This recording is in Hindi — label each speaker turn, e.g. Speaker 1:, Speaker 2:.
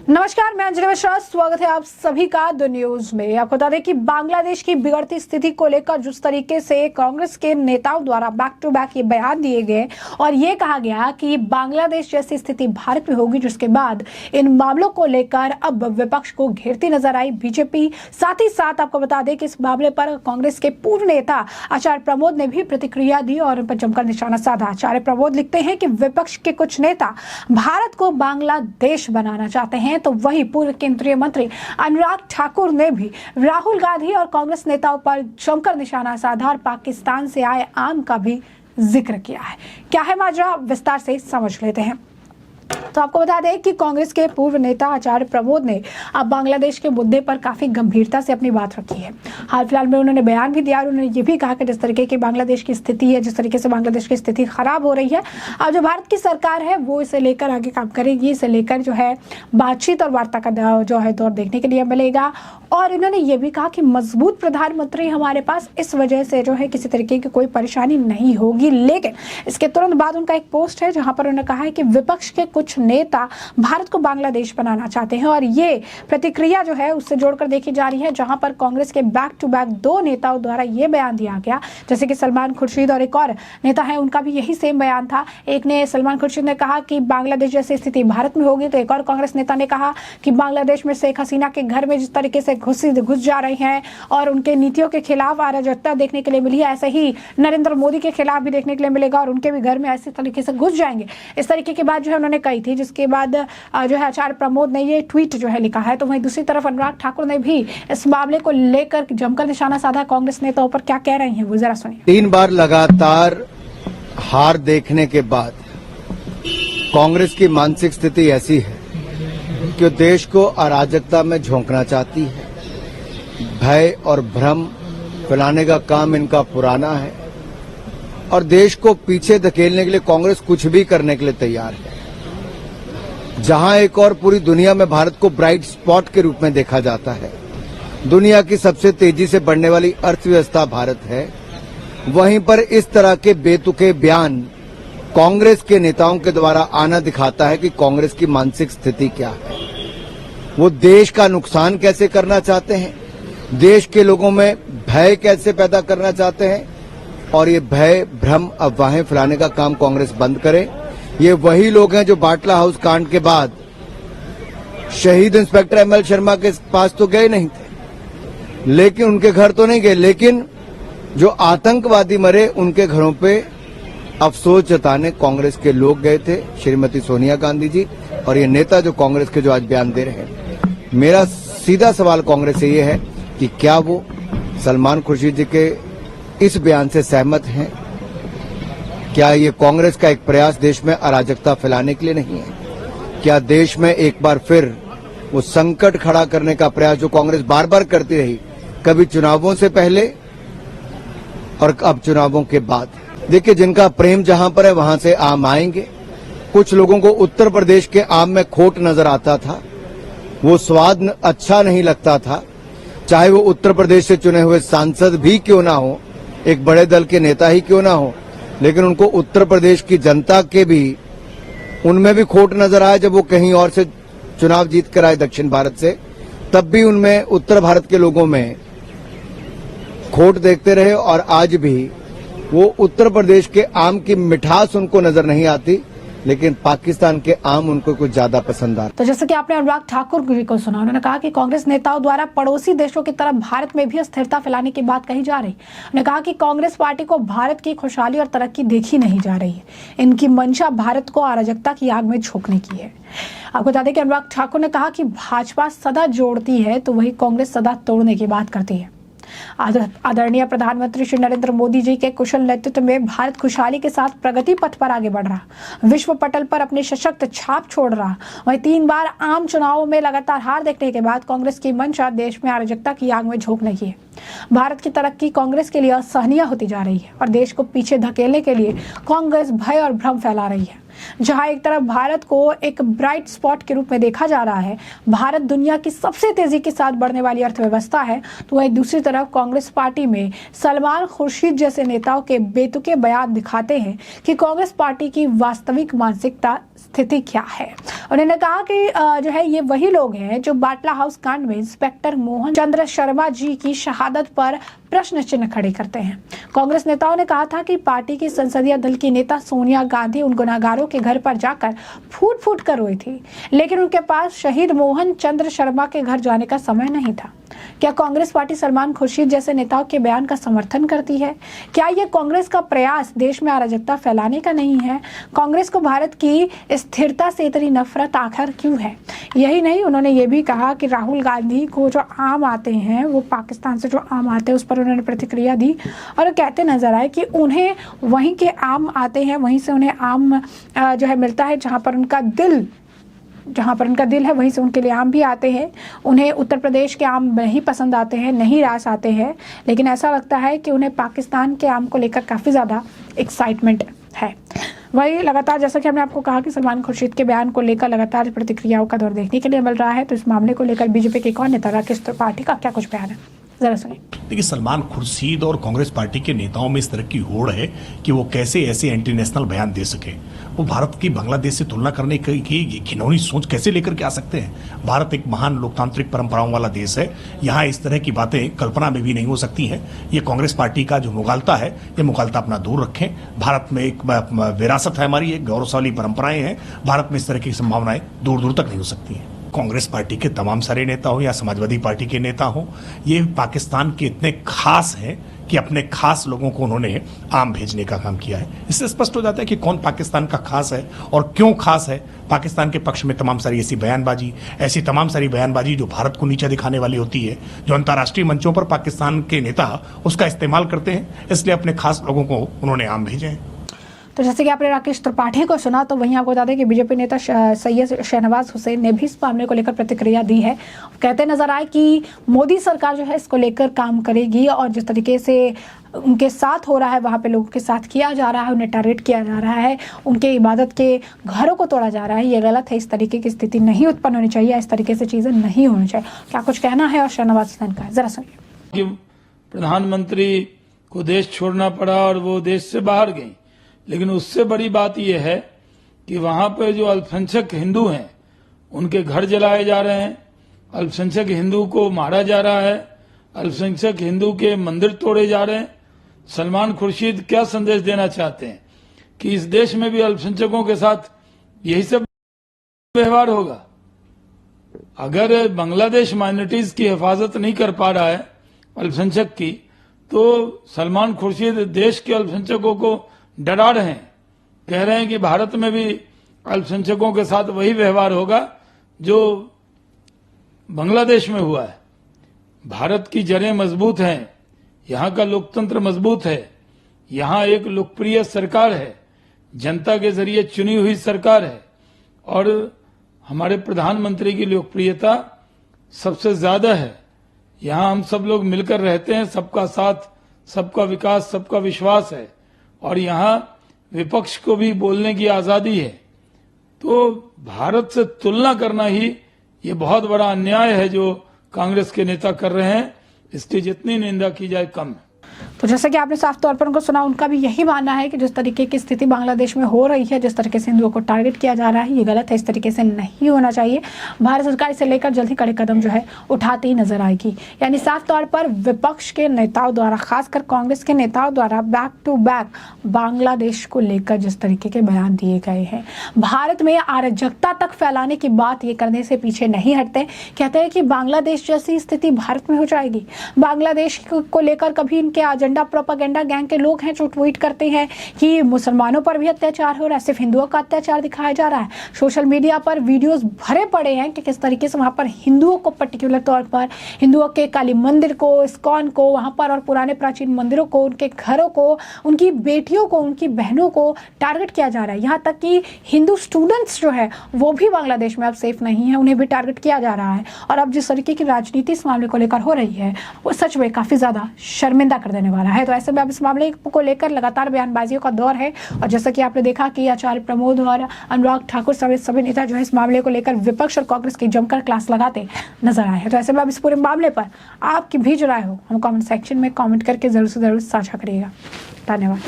Speaker 1: नमस्कार, मैं अंजलि मिश्रा। स्वागत है आप सभी का द न्यूज में। आपको बता दें कि बांग्लादेश की बिगड़ती स्थिति को लेकर जिस तरीके से कांग्रेस के नेताओं द्वारा बैक टू बैक ये बयान दिए गए और ये कहा गया कि बांग्लादेश जैसी स्थिति भारत में होगी, जिसके बाद इन मामलों को लेकर अब विपक्ष को घेरती नजर आई बीजेपी। साथ ही साथ आपको बता दें कि इस मामले पर कांग्रेस के पूर्व नेता आचार्य प्रमोद ने भी प्रतिक्रिया दी और उन पर जमकर निशाना साधा। आचार्य प्रमोद लिखते हैं कि विपक्ष के कुछ नेता भारत को बांग्लादेश बनाना चाहते हैं, तो वही पूर्व केंद्रीय मंत्री अनुराग ठाकुर ने भी राहुल गांधी और कांग्रेस नेताओं पर जमकर निशाना साधा और पाकिस्तान से आए आम का भी जिक्र किया है। क्या है माजरा, विस्तार से समझ लेते हैं। तो आपको बता दें कि कांग्रेस के पूर्व नेता आचार्य प्रमोद ने अब बांग्लादेश के मुद्दे पर काफी गंभीरता से अपनी बात रखी है। हाल फिलहाल में उन्होंने बयान भी दिया और उन्होंने ये भी कहा कि जिस तरीके की बांग्लादेश की स्थिति है, जिस तरीके से बांग्लादेश की स्थिति खराब हो रही है, अब जो भारत की सरकार है वो इसे लेकर आगे काम करेगी। इसे लेकर जो है बातचीत और वार्ता का जो है दौर देखने के लिए मिलेगा। और इन्होंने ये भी कहा कि मजबूत प्रधानमंत्री हमारे पास, इस वजह से जो है किसी तरीके की कोई परेशानी नहीं होगी। लेकिन इसके तुरंत बाद उनका एक पोस्ट है जहां पर उन्होंने कहा है कि विपक्ष के कुछ नेता भारत को बांग्लादेश बनाना चाहते हैं और ये प्रतिक्रिया जो है उससे जोड़कर देखी जा रही है, जहां पर कांग्रेस के बैक टू बैक दो नेताओं द्वारा ये बयान दिया गया, जैसे कि सलमान खुर्शीद और एक और नेता है, उनका भी यही सेम बयान था। एक ने, सलमान खुर्शीद ने कहा कि बांग्लादेश जैसी स्थिति भारत में होगी, तो एक और कांग्रेस नेता ने कहा कि बांग्लादेश में शेख हसीना के घर में जिस तरीके से घुस जा रही हैं और उनके नीतियों के खिलाफ अराजकता देखने के लिए मिली है, ऐसे ही नरेंद्र मोदी के खिलाफ भी देखने के लिए मिलेगा और उनके भी घर में ऐसे तरीके से घुस जाएंगे। इस तरीके की बात जो है उन्होंने कही थी, जिसके बाद जो है आचार्य प्रमोद ने ये ट्वीट जो है लिखा है। तो वहीं दूसरी तरफ अनुराग ठाकुर ने भी इस मामले को लेकर जमकर निशाना साधा। कांग्रेस नेताओं पर क्या कह रही हैं वो जरा सुनिए।
Speaker 2: 3 बार लगातार हार देखने के बाद कांग्रेस की मानसिक स्थिति ऐसी है कि देश को अराजकता में झोंकना चाहती है। भय और भ्रम फैलाने का काम इनका पुराना है और देश को पीछे धकेलने के लिए कांग्रेस कुछ भी करने के लिए तैयार है। जहां एक और पूरी दुनिया में भारत को ब्राइट स्पॉट के रूप में देखा जाता है, दुनिया की सबसे तेजी से बढ़ने वाली अर्थव्यवस्था भारत है, वहीं पर इस तरह के बेतुके बयान कांग्रेस के नेताओं के द्वारा आना दिखाता है कि कांग्रेस की मानसिक स्थिति क्या है। वो देश का नुकसान कैसे करना चाहते हैं, देश के लोगों में भय कैसे पैदा करना चाहते हैं, और ये भय भ्रम अफवाहें फैलाने का काम कांग्रेस बंद करे। ये वही लोग हैं जो बाटला हाउस कांड के बाद शहीद इंस्पेक्टर एमएल शर्मा के पास तो गए नहीं थे, लेकिन उनके घर तो नहीं गए, लेकिन जो आतंकवादी मरे उनके घरों पे अफसोस जताने कांग्रेस के लोग गए थे, श्रीमती सोनिया गांधी जी और ये नेता जो कांग्रेस के जो आज बयान दे रहे हैं। मेरा सीधा सवाल कांग्रेस से ये है कि क्या वो सलमान खुर्शीद जी के इस बयान से सहमत हैं? क्या ये कांग्रेस का एक प्रयास देश में अराजकता फैलाने के लिए नहीं है? क्या देश में एक बार फिर वो संकट खड़ा करने का प्रयास जो कांग्रेस बार बार करती रही, कभी चुनावों से पहले और अब चुनावों के बाद? देखिए, जिनका प्रेम जहां पर है वहां से आम आएंगे। कुछ लोगों को उत्तर प्रदेश के आम में खोट नजर आता था, वो स्वाद अच्छा नहीं लगता था, चाहे वो उत्तर प्रदेश से चुने हुए सांसद भी क्यों ना हो, एक बड़े दल के नेता ही क्यों ना हो, लेकिन उनको उत्तर प्रदेश की जनता के भी उनमें भी खोट नजर आया। जब वो कहीं और से चुनाव जीत कर आए दक्षिण भारत से, तब भी उनमें उत्तर भारत के लोगों में खोट देखते रहे और आज भी वो उत्तर प्रदेश के आम की मिठास उनको नजर नहीं आती, लेकिन पाकिस्तान के आम उनको कुछ ज्यादा पसंद आता।
Speaker 1: तो जैसे कि आपने अनुराग ठाकुर जी को सुना, उन्होंने कहा कि कांग्रेस नेताओं द्वारा पड़ोसी देशों की तरफ भारत में भी अस्थिरता फैलाने की बात कही जा रही। उन्होंने कहा कि कांग्रेस पार्टी को भारत की खुशहाली और तरक्की देखी नहीं जा रही है, इनकी मंशा भारत को अराजकता की आग में झोंकने की है। आपको बता दें कि अनुराग ठाकुर ने कहा कि भाजपा सदा जोड़ती है तो वही कांग्रेस सदा तोड़ने की बात करती है। आदरणीय प्रधानमंत्री श्री नरेंद्र मोदी जी के कुशल नेतृत्व में भारत खुशहाली के साथ प्रगति पथ पर आगे बढ़ रहा, विश्व पटल पर अपनी सशक्त छाप छोड़ रहा। वहीं 3 बार आम चुनावों में लगातार हार देखने के बाद कांग्रेस की मंशा देश में अराजकता की आग में झोंकने की है। भारत की तरक्की कांग्रेस के लिए असहनीय होती जा रही है और देश को पीछे धकेलने के लिए कांग्रेस भय और भ्रम फैला रही है। जहां एक तरफ भारत को एक ब्राइट स्पॉट के रूप में देखा जा रहा है, भारत दुनिया की सबसे तेजी के साथ बढ़ने वाली अर्थव्यवस्था है, तो वहीं दूसरी तरफ कांग्रेस पार्टी में सलमान खुर्शीद जैसे नेताओं के बेतुके बयान दिखाते हैं कि कांग्रेस पार्टी की वास्तविक मानसिकता स्थिति क्या है। उन्होंने कहा कि जो है ये वही लोग हैं जो बाटला हाउस कांड में इंस्पेक्टर मोहन चंद्र शर्मा जी की शहादत पर प्रश्न चिन्ह खड़े करते हैं। कांग्रेस नेताओं ने कहा था कि पार्टी की संसदीय दल की नेता सोनिया गांधी उन गुनाहगारों के घर पर जाकर फूट फूट कर रोई थी, लेकिन उनके पास शहीद मोहन चंद्र शर्मा के घर जाने का समय नहीं था। क्या कांग्रेस पार्टी सलमान खुर्शीद जैसे नेताओं के बयान का समर्थन करती है? क्या यह कांग्रेस का प्रयास देश में अराजकता फैलाने का नहीं है? कांग्रेस को भारत की स्थिरता से इतनी नफरत आखिर क्यों है? यही नहीं, उन्होंने ये भी कहा कि राहुल गांधी को जो आम आते हैं, वो पाकिस्तान से जो आम आते हैं उस पर उन्होंने प्रतिक्रिया दी और कहते नजर आए कि उन्हें वहीं के आम आते हैं, वहीं से उन्हें आम जो है मिलता है, जहां पर उनका दिल है वहीं से उनके लिए आम भी आते हैं। उन्हें उत्तर प्रदेश के आम नहीं पसंद आते हैं, नहीं रास आते हैं, लेकिन ऐसा लगता है कि उन्हें पाकिस्तान के आम को लेकर काफ़ी ज़्यादा एक्साइटमेंट है। वही लगातार जैसा कि हमने आपको कहा कि सलमान खुर्शीद के बयान को लेकर लगातार प्रतिक्रियाओं का दौर देखने के लिए मिल रहा है, तो इस मामले को लेकर बीजेपी के कौन नेता राकेश त्रिपाठी का क्या कुछ बयान है, जरा सुनिए।
Speaker 3: देखिए, सलमान खुर्शीद और कांग्रेस पार्टी के नेताओं में इस तरह की होड़ है कि वो कैसे ऐसे एंटी नेशनल बयान दे सके। वो भारत की बांग्लादेश से तुलना करने की घिनौनी सोच कैसे लेकर के आ सकते हैं? भारत एक महान लोकतांत्रिक परंपराओं वाला देश है, यहाँ इस तरह की बातें कल्पना में भी नहीं हो सकती हैं। ये कांग्रेस पार्टी का जो मुगालता है, ये मुगालता अपना दूर रखें। भारत में एक विरासत है हमारी, एक गौरवशाली परंपराएं हैं। भारत में इस तरह की संभावनाएं दूर दूर तक नहीं हो सकती हैं। कांग्रेस पार्टी के तमाम सारे नेता हो या समाजवादी पार्टी के नेता हो, ये पाकिस्तान के इतने खास हैं कि अपने खास लोगों को उन्होंने आम भेजने का काम किया है। इससे स्पष्ट हो जाता है कि कौन पाकिस्तान का खास है और क्यों खास है। पाकिस्तान के पक्ष में तमाम सारी ऐसी तमाम सारी बयानबाजी जो भारत को नीचा दिखाने वाली होती है, जो अंतर्राष्ट्रीय मंचों पर पाकिस्तान के नेता उसका इस्तेमाल करते हैं, इसलिए अपने खास लोगों को उन्होंने आम भेजे हैं।
Speaker 1: तो जैसे कि आपने राकेश त्रिपाठी को सुना, तो वहीं आपको बता दें कि बीजेपी नेता सैयद शहनवाज हुसैन ने भी इस मामले को लेकर प्रतिक्रिया दी है। कहते नजर आए कि मोदी सरकार जो है इसको लेकर काम करेगी और जिस तरीके से उनके साथ हो रहा है, वहाँ पे लोगों के साथ किया जा रहा है, उन्हें टारगेट किया जा रहा है, उनके इबादत के घरों को तोड़ा जा रहा है, ये गलत है। इस तरीके की स्थिति नहीं उत्पन्न होनी चाहिए, इस तरीके से चीज़ें नहीं होनी चाहिए। क्या कुछ कहना है और शहनवाज हुसैन का, जरा सुनिए।
Speaker 4: प्रधानमंत्री को देश छोड़ना पड़ा और वो देश से बाहर गई, लेकिन उससे बड़ी बात यह है कि वहां पर जो अल्पसंख्यक हिंदू हैं उनके घर जलाए जा रहे हैं, अल्पसंख्यक हिंदू को मारा जा रहा है, अल्पसंख्यक हिंदू के मंदिर तोड़े जा रहे हैं। सलमान खुर्शीद क्या संदेश देना चाहते हैं कि इस देश में भी अल्पसंख्यकों के साथ यही सब व्यवहार होगा? अगर बांग्लादेश माइनॉरिटीज की हिफाजत नहीं कर पा रहा है अल्पसंख्यक की, तो सलमान खुर्शीद देश के अल्पसंख्यकों को डरा रहे हैं, कह रहे हैं कि भारत में भी अल्पसंख्यकों के साथ वही व्यवहार होगा जो बांग्लादेश में हुआ है। भारत की जड़ें मजबूत हैं, यहाँ का लोकतंत्र मजबूत है, यहाँ एक लोकप्रिय सरकार है, जनता के जरिए चुनी हुई सरकार है और हमारे प्रधानमंत्री की लोकप्रियता सबसे ज्यादा है। यहाँ हम सब लोग मिलकर रहते हैं, सबका साथ, सबका विकास, सबका विश्वास है और यहाँ विपक्ष को भी बोलने की आजादी है। तो भारत से तुलना करना ही ये बहुत बड़ा अन्याय है जो कांग्रेस के नेता कर रहे हैं। इसकी जितनी निंदा की जाए कम है।
Speaker 1: तो जैसे कि आपने साफ तौर पर उनको सुना, उनका भी यही मानना है कि जिस तरीके की स्थिति बांग्लादेश में हो रही है, जिस तरीके से हिंदुओं को टारगेट किया जा रहा है, ये गलत है, इस तरीके से नहीं होना चाहिए। भारत सरकार इसे लेकर जल्द ही कड़े कदम जो है उठाती ही नजर आएगी। यानी साफ तौर पर विपक्ष के नेताओं द्वारा, खासकर कांग्रेस के नेताओं द्वारा बैक टू बैक बांग्लादेश को लेकर जिस तरीके के बयान दिए गए हैं, भारत में अराजकता तक फैलाने की बात ये करने से पीछे नहीं हटते। कहते हैं कि बांग्लादेश जैसी स्थिति भारत में हो जाएगी। बांग्लादेश को लेकर कभी इनके एजेंडा प्रोपेगेंडा गैंग के लोग हैं जो ट्वीट करते हैं कि मुसलमानों पर भी अत्याचार हो रहा है, सिर्फ हिंदुओं का अत्याचार दिखाया जा रहा है। सोशल मीडिया पर वीडियोस भरे पड़े हैं कि किस तरीके से वहां पर हिंदुओं को, पर्टिकुलर तौर पर हिंदुओं के काली मंदिर को, इस्कॉन को वहां पर और पुराने प्राचीन मंदिरों को, उनके घरों को, उनकी बेटियों को, उनकी बहनों को टारगेट किया जा रहा है। यहाँ तक कि हिंदू स्टूडेंट्स जो है वो भी बांग्लादेश में अब सेफ नहीं है, उन्हें भी टारगेट किया जा रहा है। और अब जिस तरीके की राजनीति इस मामले को लेकर हो रही है, वो सच में काफी ज्यादा शर्मिंदा कर देने वाला वाला है। तो ऐसे में अब इस मामले को लेकर लगातार बयानबाजियों का दौर है और जैसा कि आपने देखा कि आचार्य प्रमोद और अनुराग ठाकुर समेत सभी नेता जो है इस मामले को लेकर विपक्ष और कांग्रेस की जमकर क्लास लगाते नजर आए हैं। तो ऐसे में अब इस पूरे मामले पर आपकी भी जो राय हो हम कमेंट सेक्शन में कमेंट करके जरूर से जरूर साझा करिएगा। धन्यवाद।